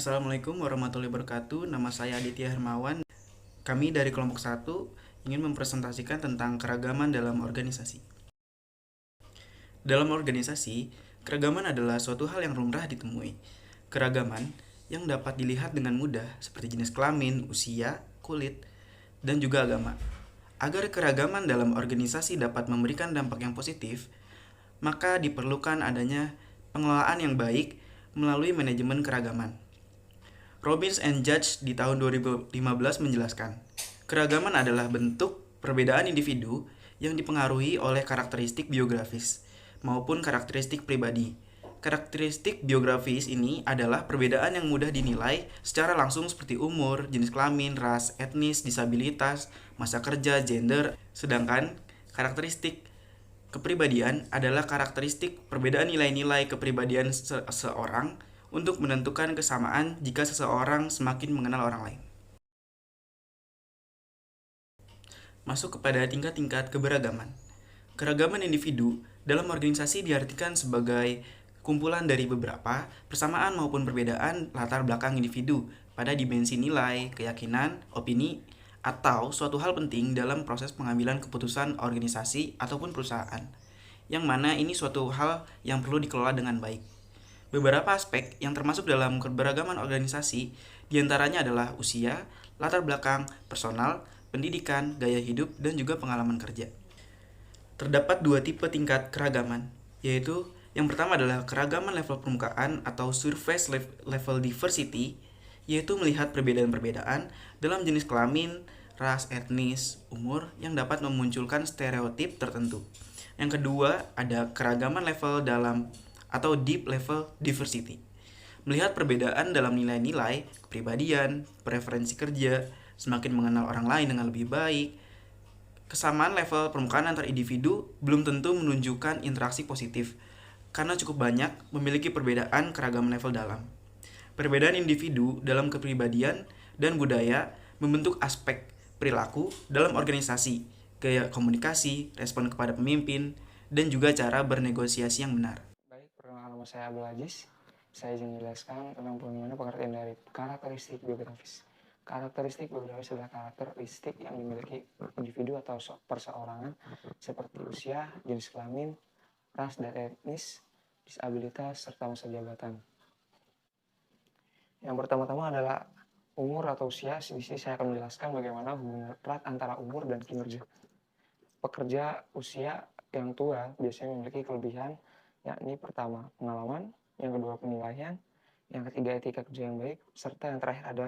Assalamualaikum warahmatullahi wabarakatuh. Nama saya Aditya Hermawan. Kami dari kelompok satu ingin mempresentasikan tentang keragaman dalam organisasi. Dalam organisasi, keragaman adalah suatu hal yang lumrah ditemui. Keragaman yang dapat dilihat dengan mudah seperti jenis kelamin, usia, kulit, dan juga agama. Agar keragaman dalam organisasi dapat memberikan dampak yang positif, maka diperlukan adanya pengelolaan yang baik melalui manajemen keragaman. Robbins and Judge di tahun 2015 menjelaskan, keragaman adalah bentuk perbedaan individu yang dipengaruhi oleh karakteristik biografis maupun karakteristik pribadi. Karakteristik biografis ini adalah perbedaan yang mudah dinilai secara langsung seperti umur, jenis kelamin, ras, etnis, disabilitas, masa kerja, gender. Sedangkan karakteristik kepribadian adalah karakteristik perbedaan nilai-nilai kepribadian seseorang untuk menentukan kesamaan jika seseorang semakin mengenal orang lain. Masuk kepada tingkat-tingkat keberagaman. Keragaman individu dalam organisasi diartikan sebagai kumpulan dari beberapa persamaan maupun perbedaan latar belakang individu pada dimensi nilai, keyakinan, opini, atau suatu hal penting dalam proses pengambilan keputusan organisasi ataupun perusahaan, yang mana ini suatu hal yang perlu dikelola dengan baik. Beberapa aspek yang termasuk dalam keberagaman organisasi diantaranya adalah usia, latar belakang, personal, pendidikan, gaya hidup, dan juga pengalaman kerja. Terdapat dua tipe tingkat keragaman, yaitu yang pertama adalah keragaman level permukaan atau surface level diversity, yaitu melihat perbedaan-perbedaan dalam jenis kelamin, ras, etnis, umur yang dapat memunculkan stereotip tertentu. Yang kedua, ada keragaman level dalam atau deep level diversity. Melihat perbedaan dalam nilai-nilai, kepribadian, preferensi kerja, semakin mengenal orang lain dengan lebih baik. Kesamaan level permukaan antar individu belum tentu menunjukkan interaksi positif, karena cukup banyak memiliki perbedaan keragaman level dalam. Perbedaan individu dalam kepribadian dan budaya membentuk aspek perilaku dalam organisasi, gaya komunikasi, respon kepada pemimpin, dan juga cara bernegosiasi yang benar. Baik, perkenalkan nama saya Abdul Aziz. Saya ingin menjelaskan tentang bagaimana pengertian dari karakteristik biografis. Karakteristik biografis adalah karakteristik yang dimiliki individu atau perseorangan seperti usia, jenis kelamin, ras dan etnis, disabilitas, serta masa jabatan. Yang pertama-tama adalah umur atau usia. Di sini saya akan menjelaskan bagaimana hubungan erat antara umur dan kinerja. Pekerja usia yang tua biasanya memiliki kelebihan, yakni pertama pengalaman, yang kedua penilaian, yang ketiga etika kerja yang baik, serta yang terakhir ada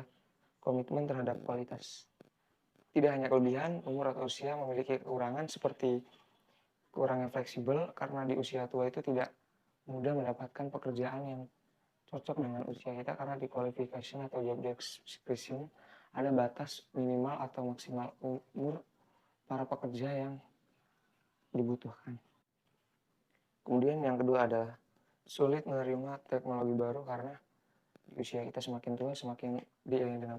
komitmen terhadap kualitas. Tidak hanya kelebihan, umur atau usia memiliki kekurangan seperti kekurangan fleksibel karena di usia tua itu tidak mudah mendapatkan pekerjaan yang cocok dengan usia kita karena di qualification atau job description ada batas minimal atau maksimal umur para pekerja yang dibutuhkan. Kemudian yang kedua adalah sulit menerima teknologi baru karena di usia kita semakin tua, semakin diiringi dengan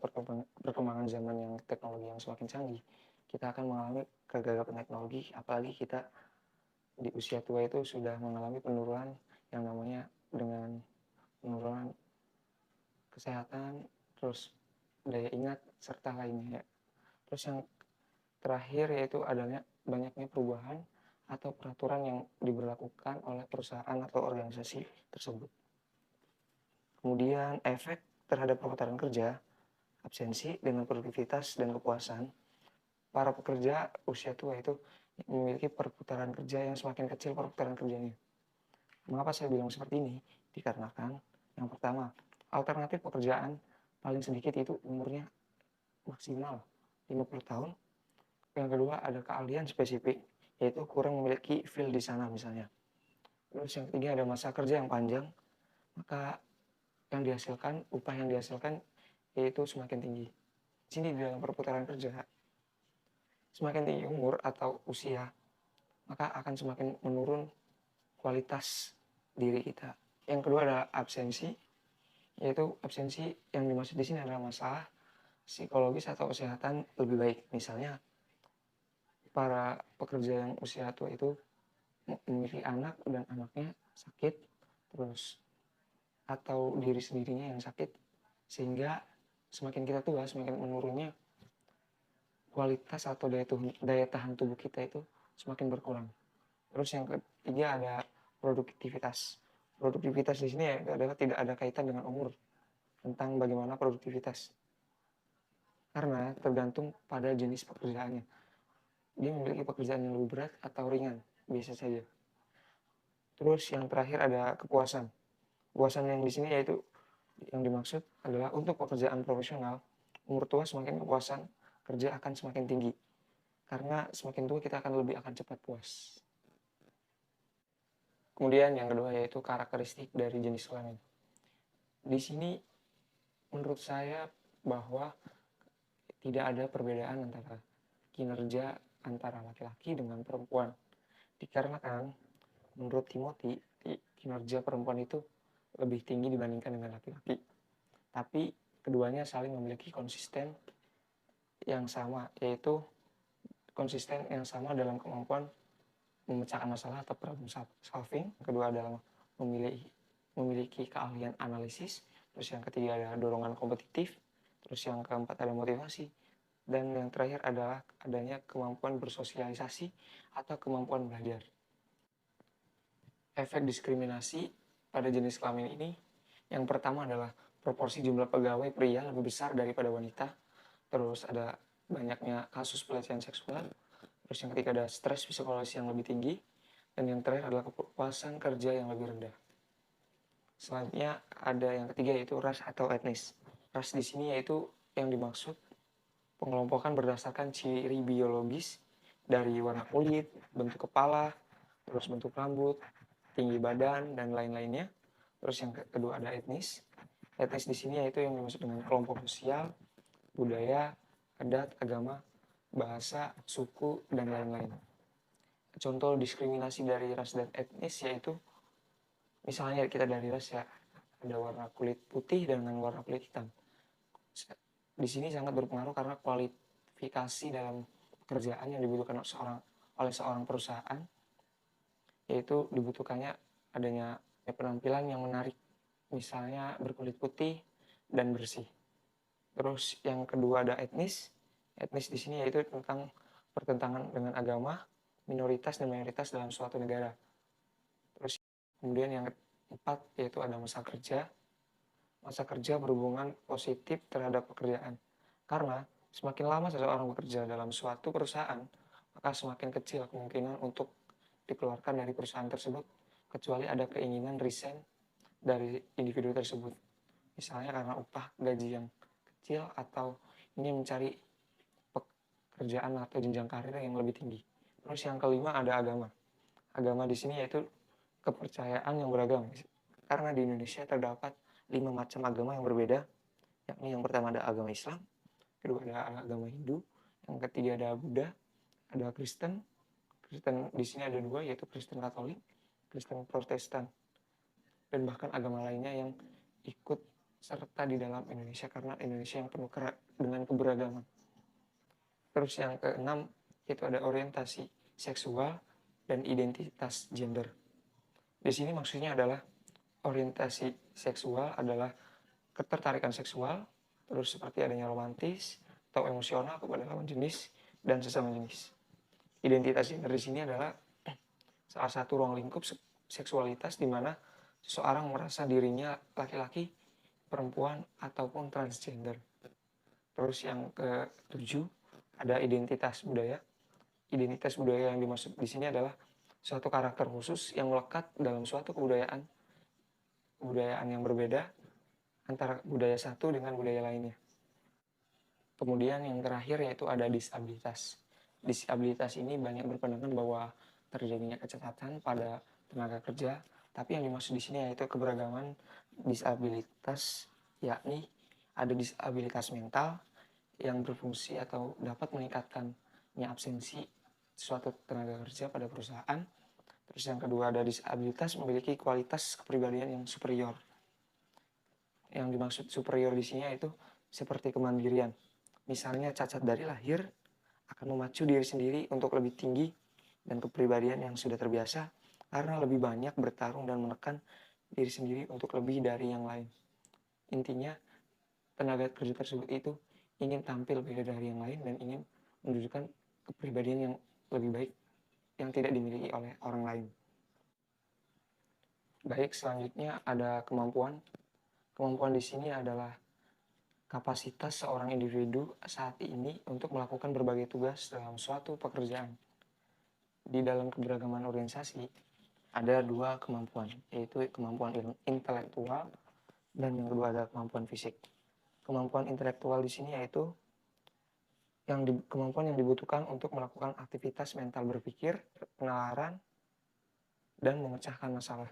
perkembangan zaman yang teknologi yang semakin canggih, kita akan mengalami kegagapan teknologi, apalagi kita di usia tua itu sudah mengalami penurunan yang namanya dengan penurunan kesehatan, terus daya ingat, serta lainnya. Terus yang terakhir yaitu adanya banyaknya perubahan atau peraturan yang diberlakukan oleh perusahaan atau organisasi tersebut. Kemudian efek terhadap perputaran kerja, absensi dengan produktivitas dan kepuasan. Para pekerja usia tua itu memiliki perputaran kerja yang semakin kecil perputaran kerjanya. Mengapa saya bilang seperti ini? Dikarenakan yang pertama, alternatif pekerjaan paling sedikit itu umurnya maksimal 50 tahun. Yang kedua ada keahlian spesifik, yaitu kurang memiliki field di sana misalnya. Terus yang ketiga ada masa kerja yang panjang, maka yang dihasilkan, upah yang dihasilkan yaitu semakin tinggi. Di sini di dalam perputaran kerja, semakin tinggi umur atau usia, maka akan semakin menurun kualitas diri kita. Yang kedua adalah absensi, yaitu absensi yang dimaksud di sini adalah masalah psikologis atau kesehatan lebih baik. Misalnya para pekerja yang usia tua itu memiliki anak dan anaknya sakit, terus atau diri sendirinya yang sakit, Sehingga semakin kita tua, semakin menurunnya kualitas atau daya tahan tubuh kita itu semakin berkurang. Terus yang ketiga ada produktivitas. Produktivitas di sini adalah tidak ada kaitan dengan umur, tentang bagaimana produktivitas. Karena tergantung pada jenis pekerjaannya. Dia memiliki pekerjaan yang lebih berat atau ringan, biasa saja. Terus yang terakhir ada kepuasan. Kepuasan yang di sini yaitu yang dimaksud adalah untuk pekerjaan profesional, umur tua semakin kepuasan kerja akan semakin tinggi. Karena semakin tua kita akan lebih cepat puas. Kemudian yang kedua yaitu karakteristik dari jenis kelamin. Di sini menurut saya bahwa tidak ada perbedaan antara kinerja antara laki-laki dengan perempuan. Dikarenakan menurut Timothy, kinerja perempuan itu lebih tinggi dibandingkan dengan laki-laki. Tapi keduanya saling memiliki konsisten yang sama, yaitu konsisten yang sama dalam kemampuan memecahkan masalah atau problem solving. Kedua adalah memiliki keahlian analisis. Terus yang ketiga ada dorongan kompetitif. Terus yang keempat ada motivasi. Dan yang terakhir adalah adanya kemampuan bersosialisasi atau kemampuan belajar. Efek diskriminasi pada jenis kelamin ini, yang pertama adalah proporsi jumlah pegawai pria lebih besar daripada wanita. Terus ada banyaknya kasus pelecehan seksual. Terus yang ketiga ada stres psikologis yang lebih tinggi. Dan yang terakhir adalah kepuasan kerja yang lebih rendah. Selanjutnya ada yang ketiga yaitu ras atau etnis. Ras di sini yaitu yang dimaksud pengelompokan berdasarkan ciri biologis dari warna kulit, bentuk kepala, terus bentuk rambut, tinggi badan, dan lain-lainnya. Terus yang kedua ada etnis. Etnis di sini yaitu yang dimaksud dengan kelompok sosial, budaya, adat, agama, bahasa, suku, dan lain-lain. Contoh diskriminasi dari ras dan etnis yaitu misalnya kita dari ras ya ada warna kulit putih dengan warna kulit hitam. Di sini sangat berpengaruh karena kualifikasi dalam pekerjaan yang dibutuhkan oleh seorang perusahaan, yaitu dibutuhkannya adanya penampilan yang menarik, misalnya berkulit putih dan bersih. Terus yang kedua ada etnis. Etnis di sini yaitu tentang pertentangan dengan agama, minoritas dan mayoritas dalam suatu negara. Terus kemudian yang keempat yaitu ada masa kerja. Masa kerja berhubungan positif terhadap pekerjaan. Karena semakin lama seseorang bekerja dalam suatu perusahaan, maka semakin kecil kemungkinan untuk dikeluarkan dari perusahaan tersebut, kecuali ada keinginan resign dari individu tersebut. Misalnya karena upah gaji yang kecil atau ingin mencari pekerjaan atau jenjang karir yang lebih tinggi. Terus yang kelima ada agama. Agama di sini yaitu kepercayaan yang beragam. Karena di Indonesia terdapat 5 macam agama yang berbeda, yakni yang pertama ada agama Islam, kedua ada agama Hindu, yang ketiga ada Buddha, ada Kristen. Kristen di sini ada 2 yaitu Kristen Katolik, Kristen Protestan, dan bahkan agama lainnya yang ikut serta di dalam Indonesia karena Indonesia yang penuh dengan keberagaman. Terus yang keenam yaitu ada orientasi seksual dan identitas gender. Di sini maksudnya adalah orientasi seksual adalah ketertarikan seksual, terus seperti adanya romantis atau emosional kepada lawan jenis dan sesama jenis. Identitas gender di sini adalah salah satu ruang lingkup seksualitas di mana seseorang merasa dirinya laki-laki, perempuan, ataupun transgender. Terus yang ke-7 ada identitas budaya. Identitas budaya yang dimaksud di sini adalah suatu karakter khusus yang melekat dalam suatu kebudayaan yang berbeda antara budaya satu dengan budaya lainnya. Kemudian yang terakhir yaitu ada disabilitas. Disabilitas ini banyak berpandangan bahwa terjadinya kecacatan pada tenaga kerja, tapi yang dimaksud di sini yaitu keberagaman disabilitas, yakni ada disabilitas mental yang berfungsi atau dapat meningkatkannya absensi suatu tenaga kerja pada perusahaan. Terus yang kedua ada disabilitas memiliki kualitas kepribadian yang superior. Yang dimaksud superior di sini yaitu seperti kemandirian. Misalnya cacat dari lahir akan memacu diri sendiri untuk lebih tinggi dan kepribadian yang sudah terbiasa karena lebih banyak bertarung dan menekan diri sendiri untuk lebih dari yang lain. Intinya tenaga kerja tersebut itu ingin tampil beda dari yang lain dan ingin menunjukkan kepribadian yang lebih baik yang tidak dimiliki oleh orang lain. Baik, selanjutnya ada kemampuan. Kemampuan di sini adalah kapasitas seorang individu saat ini untuk melakukan berbagai tugas dalam suatu pekerjaan. Di dalam keberagaman organisasi ada dua kemampuan, yaitu kemampuan intelektual dan yang kedua ada kemampuan fisik. Kemampuan intelektual di sini yaitu kemampuan yang dibutuhkan untuk melakukan aktivitas mental berpikir, penalaran, dan memecahkan masalah.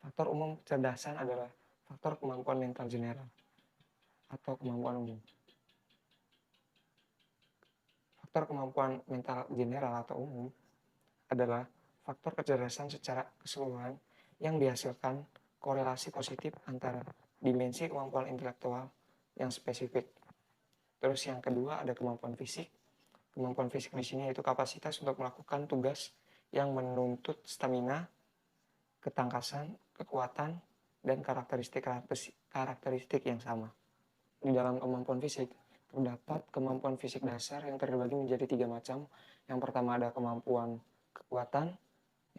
Faktor umum kecerdasan adalah faktor kemampuan mental general atau kemampuan umum. Faktor kemampuan mental general atau umum adalah faktor kecerdasan secara keseluruhan yang dihasilkan korelasi positif antara dimensi kemampuan intelektual yang spesifik. Terus yang kedua ada kemampuan fisik. Kemampuan fisik di sini yaitu kapasitas untuk melakukan tugas yang menuntut stamina, ketangkasan, kekuatan, dan karakteristik yang sama. Di dalam kemampuan fisik, terdapat kemampuan fisik dasar yang terbagi menjadi 3 macam. Yang pertama ada kemampuan kekuatan,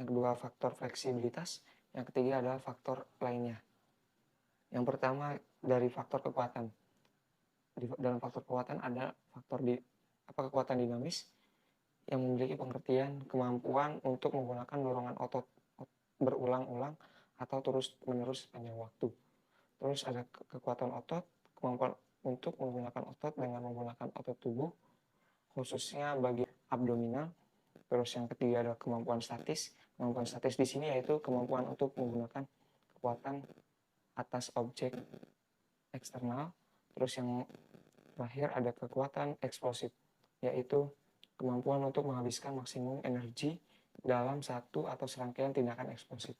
yang kedua faktor fleksibilitas, yang ketiga adalah faktor lainnya. Yang pertama dari faktor kekuatan. Dalam faktor kekuatan ada kekuatan dinamis yang memiliki pengertian kemampuan untuk menggunakan dorongan otot berulang-ulang atau terus-menerus sepanjang waktu. Terus ada kekuatan otot, kemampuan untuk menggunakan otot dengan menggunakan otot tubuh, khususnya bagian abdominal. Terus yang ketiga ada kemampuan statis. Kemampuan statis di sini yaitu kemampuan untuk menggunakan kekuatan atas objek eksternal. Terus yang terakhir ada kekuatan eksplosif, yaitu kemampuan untuk menghabiskan maksimum energi dalam satu atau serangkaian tindakan eksplosif.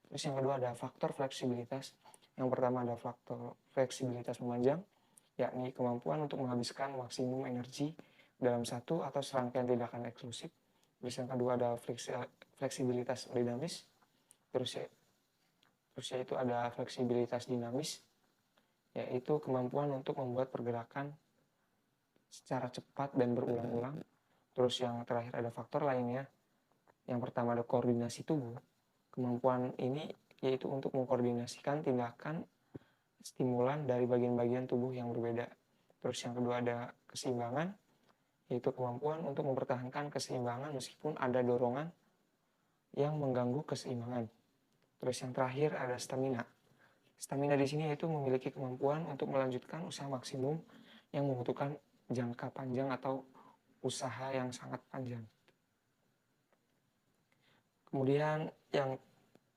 Terus yang kedua ada faktor fleksibilitas. Yang pertama ada faktor fleksibilitas memanjang, yakni kemampuan untuk menghabiskan maksimum energi dalam satu atau serangkaian tindakan eksplosif. Terus yang kedua ada fleksibilitas dinamis. Terus yaitu ada fleksibilitas dinamis, yaitu kemampuan untuk membuat pergerakan secara cepat dan berulang-ulang. Terus yang terakhir ada faktor lainnya. Yang pertama ada koordinasi tubuh. Kemampuan ini yaitu untuk mengkoordinasikan tindakan stimulan dari bagian-bagian tubuh yang berbeda. Terus yang kedua ada keseimbangan, yaitu kemampuan untuk mempertahankan keseimbangan meskipun ada dorongan yang mengganggu keseimbangan. Terus yang terakhir ada stamina. Stamina di sini yaitu memiliki kemampuan untuk melanjutkan usaha maksimum yang membutuhkan jangka panjang atau usaha yang sangat panjang. Kemudian yang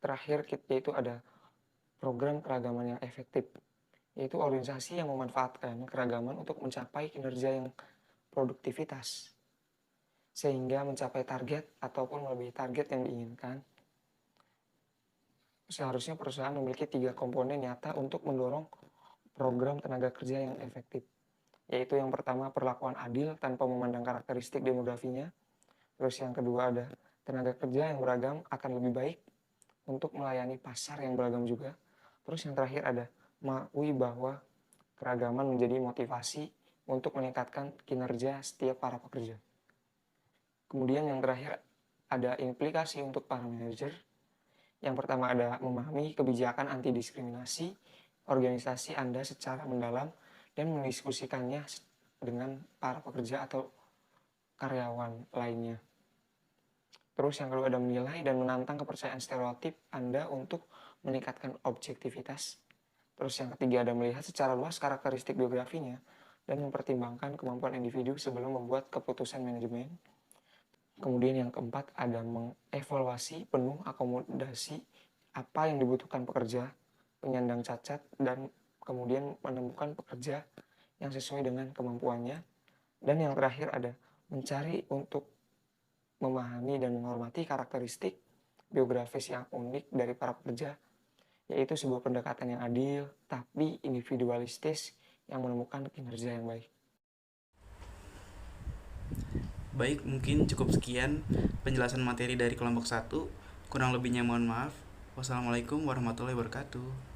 terakhir yaitu ada program keragaman yang efektif, yaitu organisasi yang memanfaatkan keragaman untuk mencapai kinerja yang produktivitas sehingga mencapai target ataupun melebihi target yang diinginkan. Seharusnya perusahaan memiliki 3 komponen nyata untuk mendorong program tenaga kerja yang efektif, yaitu yang pertama perlakuan adil tanpa memandang karakteristik demografinya. Terus yang kedua ada tenaga kerja yang beragam akan lebih baik untuk melayani pasar yang beragam juga. Terus yang terakhir ada mengakui bahwa keragaman menjadi motivasi untuk meningkatkan kinerja setiap para pekerja. Kemudian yang terakhir ada implikasi untuk para manajer. Yang pertama ada memahami kebijakan anti diskriminasi organisasi Anda secara mendalam dan mendiskusikannya dengan para pekerja atau karyawan lainnya. Terus yang kedua ada menilai dan menantang kepercayaan stereotip Anda untuk meningkatkan objektivitas. Terus yang ketiga ada melihat secara luas karakteristik biografinya dan mempertimbangkan kemampuan individu sebelum membuat keputusan manajemen. Kemudian yang keempat ada mengevaluasi penuh akomodasi apa yang dibutuhkan pekerja, penyandang cacat, dan kemudian menemukan pekerja yang sesuai dengan kemampuannya. Dan yang terakhir ada mencari untuk memahami dan menghormati karakteristik biografis yang unik dari para pekerja, yaitu sebuah pendekatan yang adil tapi individualistis yang menemukan kinerja yang baik. Baik, mungkin cukup sekian penjelasan materi dari kelompok 1. Kurang lebihnya mohon maaf. Wassalamualaikum warahmatullahi wabarakatuh.